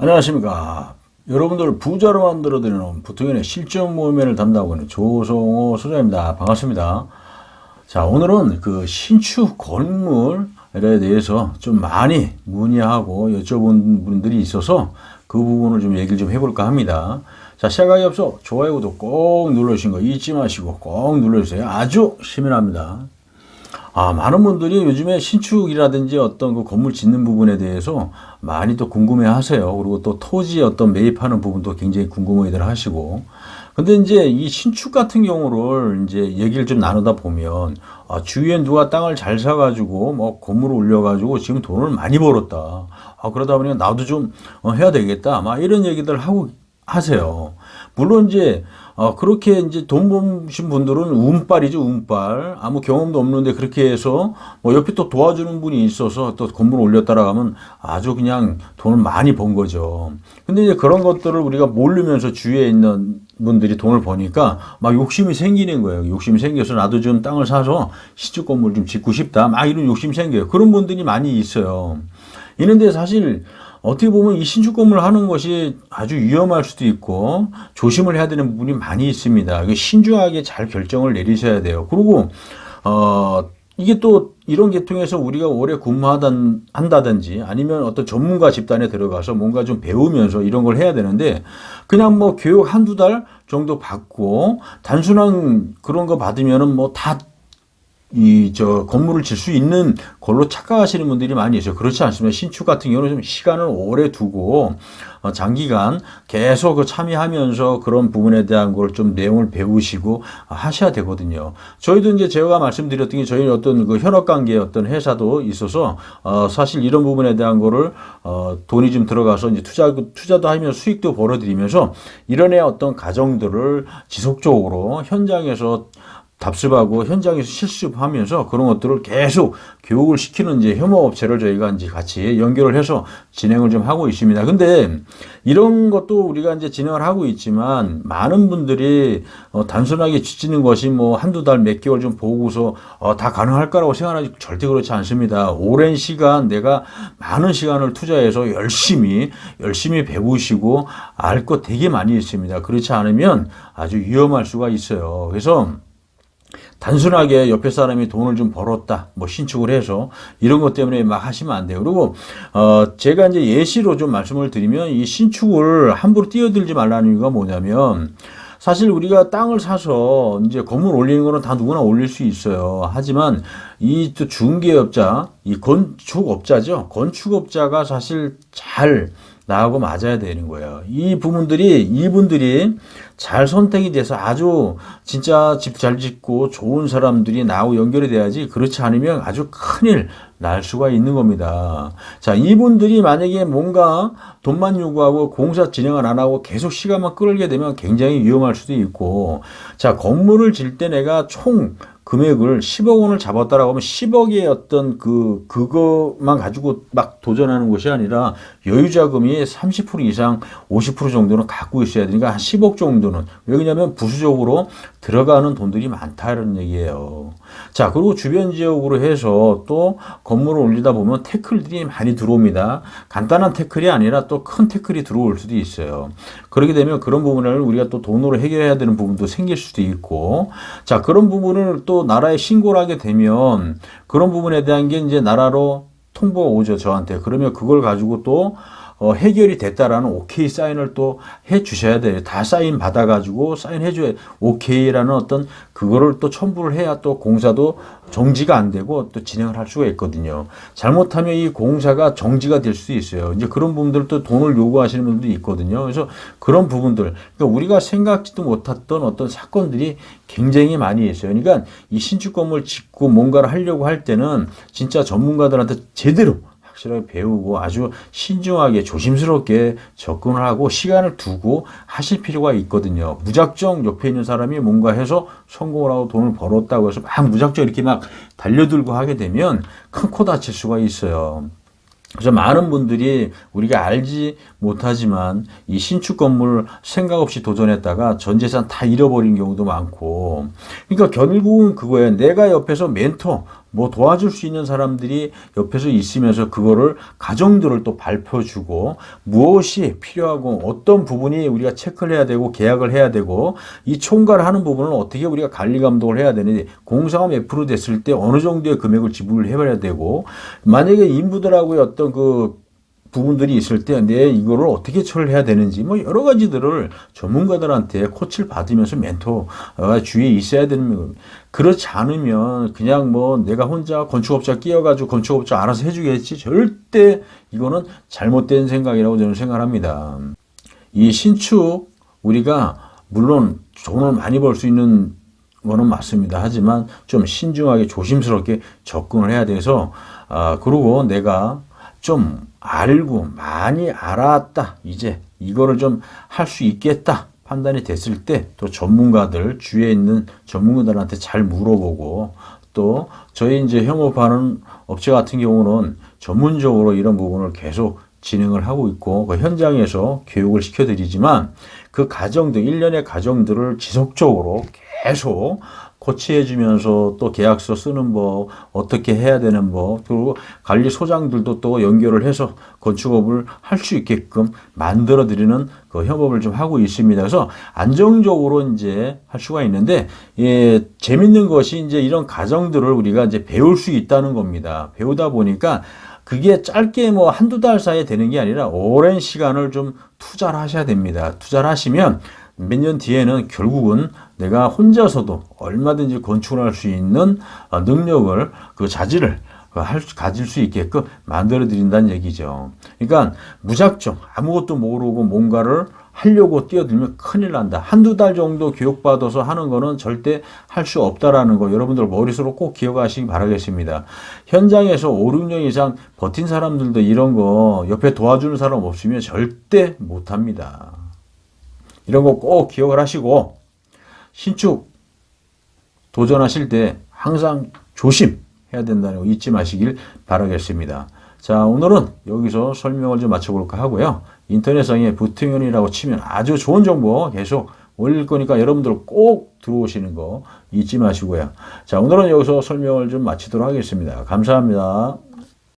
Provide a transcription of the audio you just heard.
안녕하십니까. 여러분들 부자로 만들어드리는 부통연의 실전 모임을 담당하고 있는 조성호 소장입니다. 반갑습니다. 자, 오늘은 그 신축 건물에 대해서 좀 많이 문의하고 여쭤본 분들이 있어서 그 부분을 좀 얘기를 좀 해볼까 합니다. 자, 시작하기 앞서 좋아요, 구독 꼭 눌러주신 거 잊지 마시고 꼭 눌러주세요. 아주 시민합니다. 많은 분들이 요즘에 신축이라든지 어떤 그 건물 짓는 부분에 대해서 많이 또 궁금해 하세요. 그리고 또 토지 어떤 매입하는 부분도 굉장히 궁금해들 하시고. 근데 이제 이 신축 같은 경우를 이제 얘기를 좀 나누다 보면, 주위에 누가 땅을 잘 사가지고 뭐 건물을 올려가지고 지금 돈을 많이 벌었다. 그러다 보니까 나도 좀 해야 되겠다. 막 이런 얘기들 하고 하세요. 물론 이제 그렇게 이제 돈 버신 분들은 운빨이죠, 운빨. 아무 경험도 없는데 그렇게 해서 뭐 옆에 또 도와주는 분이 있어서 또 건물을 올렸다라 하면 아주 그냥 돈을 많이 번 거죠. 근데 이제 그런 것들을 우리가 모르면서 주위에 있는 분들이 돈을 버니까 막 욕심이 생기는 거예요. 욕심이 생겨서 나도 좀 땅을 사서 신축 건물 좀 짓고 싶다. 막 이런 욕심이 생겨요. 그런 분들이 많이 있어요. 있는데 사실 어떻게 보면 이 신축 건물 하는 것이 아주 위험할 수도 있고 조심을 해야 되는 부분이 많이 있습니다. 신중하게 잘 결정을 내리셔야 돼요. 그리고 이게 또 이런 계통에서 우리가 오래 근무한다든지 아니면 어떤 전문가 집단에 들어가서 뭔가 좀 배우면서 이런 걸 해야 되는데 그냥 뭐 교육 한두 달 정도 받고 단순한 그런 거 받으면은 뭐 다 건물을 질 수 있는 걸로 착각하시는 분들이 많이 있어요. 그렇지 않습니다. 신축 같은 경우는 좀 시간을 오래 두고, 장기간 계속 참여하면서 그런 부분에 대한 걸 좀 내용을 배우시고 하셔야 되거든요. 저희도 이제 제가 말씀드렸던 게 저희 어떤 그 현업 관계의 어떤 회사도 있어서, 사실 이런 부분에 대한 거를, 돈이 좀 들어가서 이제 투자도 하면서 수익도 벌어들이면서 이런 어떤 과정들을 지속적으로 현장에서 답습하고 현장에서 실습하면서 그런 것들을 계속 교육을 시키는 이제 협업업체를 저희가 이제 같이 연결을 해서 진행을 좀 하고 있습니다. 근데 이런 것도 우리가 이제 진행을 하고 있지만 많은 분들이 단순하게 지치는 것이 뭐 한두 달 몇 개월 좀 보고서 다 가능할 거라고 생각하지 절대 그렇지 않습니다. 오랜 시간 내가 많은 시간을 투자해서 열심히 배우시고 알 것 되게 많이 있습니다. 그렇지 않으면 아주 위험할 수가 있어요. 그래서 단순하게 옆에 사람이 돈을 좀 벌었다, 뭐 신축을 해서 이런 것 때문에 막 하시면 안 돼요. 그리고 제가 이제 예시로 좀 말씀을 드리면 이 신축을 함부로 뛰어들지 말라는 이유가 뭐냐면 사실 우리가 땅을 사서 이제 건물 올리는 거는 다 누구나 올릴 수 있어요. 하지만 이 또 중개업자, 이 건축업자죠. 건축업자가 사실 잘 나하고 맞아야 되는 거예요. 이분들이 잘 선택이 돼서 아주 진짜 집 잘 짓고 좋은 사람들이 나하고 연결이 돼야지 그렇지 않으면 아주 큰일 날 수가 있는 겁니다. 자, 이분들이 만약에 뭔가 돈만 요구하고 공사 진행을 안 하고 계속 시간만 끌게 되면 굉장히 위험할 수도 있고, 자, 건물을 질 때 내가 총 금액을 10억 원을 잡았다라고 하면 10억의 어떤 그거만 가지고 막 도전하는 것이 아니라 여유 자금이 30% 이상 50% 정도는 갖고 있어야 되니까 한 10억 정도는, 왜냐면 부수적으로 들어가는 돈들이 많다는 얘기예요. 자, 그리고 주변 지역으로 해서 또 건물을 올리다 보면 태클들이 많이 들어옵니다. 간단한 태클이 아니라 또 큰 태클이 들어올 수도 있어요. 그렇게 되면 그런 부분을 우리가 또 돈으로 해결해야 되는 부분도 생길 수도 있고, 자, 그런 부분을 또 나라에 신고를 하게 되면 그런 부분에 대한 게 이제 나라로 통보가 오죠, 저한테. 그러면 그걸 가지고 또 해결이 됐다라는 오케이 사인을 또 해 주셔야 돼요. 다 사인 받아가지고 사인해 줘야 오케이라는 어떤 그거를 또 첨부를 해야 또 공사도 정지가 안 되고 또 진행을 할 수가 있거든요. 잘못하면 이 공사가 정지가 될 수도 있어요. 이제 그런 부분들도 돈을 요구하시는 분들도 있거든요. 그래서 그런 부분들, 그러니까 우리가 생각지도 못했던 어떤 사건들이 굉장히 많이 있어요. 그러니까 이 신축 건물 짓고 뭔가를 하려고 할 때는 진짜 전문가들한테 제대로 확실하게 배우고 아주 신중하게 조심스럽게 접근을 하고 시간을 두고 하실 필요가 있거든요. 무작정 옆에 있는 사람이 뭔가 해서 성공을 하고 돈을 벌었다고 해서 막 무작정 이렇게 막 달려들고 하게 되면 큰 코 다칠 수가 있어요. 그래서 많은 분들이 우리가 알지 못하지만 이 신축 건물 생각 없이 도전했다가 전 재산 다 잃어버린 경우도 많고, 그러니까 결국은 그거예요. 내가 옆에서 멘토 뭐 도와줄 수 있는 사람들이 옆에서 있으면서 그거를 과정들을 또 발표주고 무엇이 필요하고 어떤 부분이 우리가 체크를 해야 되고 계약을 해야 되고 이 총괄하는 부분을 어떻게 우리가 관리 감독을 해야 되는지 공사가 F로 됐을 때 어느 정도의 금액을 지불을 해봐야 되고 만약에 인부들하고의 어떤 그 부분들이 있을 때 내 이거를 어떻게 처리를 해야 되는지 뭐 여러 가지들을 전문가들한테 코치를 받으면서 멘토가 주위에 있어야 되는 겁니다. 그렇지 않으면 그냥 뭐 내가 혼자 건축업자 끼어가지고 건축업자 알아서 해주겠지 절대 이거는 잘못된 생각이라고 저는 생각합니다. 이 신축 우리가 물론 돈을 많이 벌 수 있는 거는 맞습니다. 하지만 좀 신중하게 조심스럽게 접근을 해야 돼서 그리고 내가 좀 알고 많이 알았다. 이제 이거를 좀 할 수 있겠다. 판단이 됐을 때 또 전문가들 주위에 있는 전문가들한테 잘 물어보고 또 저희 이제 협업하는 업체 같은 경우는 전문적으로 이런 부분을 계속 진행을 하고 있고 그 현장에서 교육을 시켜드리지만 그 과정들 일련의 과정들을 지속적으로 계속 코치해주면서 또 계약서 쓰는 법, 어떻게 해야 되는 법, 그리고 관리소장들도 또 연결을 해서 건축업을 할 수 있게끔 만들어드리는 그 협업을 좀 하고 있습니다. 그래서 안정적으로 이제 할 수가 있는데, 예, 재밌는 것이 이제 이런 과정들을 우리가 이제 배울 수 있다는 겁니다. 배우다 보니까 그게 짧게 뭐 한두 달 사이에 되는 게 아니라 오랜 시간을 좀 투자를 하셔야 됩니다. 투자를 하시면 몇 년 뒤에는 결국은 내가 혼자서도 얼마든지 건축을 할 수 있는 능력을, 그 자질을 가질 수 있게끔 만들어 드린다는 얘기죠. 그러니까 무작정 아무것도 모르고 뭔가를 하려고 뛰어들면 큰일 난다. 한두 달 정도 교육받아서 하는 거는 절대 할 수 없다라는 거 여러분들 머릿속으로 꼭 기억하시기 바라겠습니다. 현장에서 5, 6년 이상 버틴 사람들도 이런 거 옆에 도와주는 사람 없으면 절대 못합니다. 이런 거 꼭 기억을 하시고 신축 도전하실 때 항상 조심해야 된다는 거 잊지 마시길 바라겠습니다. 자, 오늘은 여기서 설명을 좀 마쳐볼까 하고요. 인터넷상에 부통연이라고 치면 아주 좋은 정보 계속 올릴 거니까 여러분들 꼭 들어오시는 거 잊지 마시고요. 자, 오늘은 여기서 설명을 좀 마치도록 하겠습니다. 감사합니다.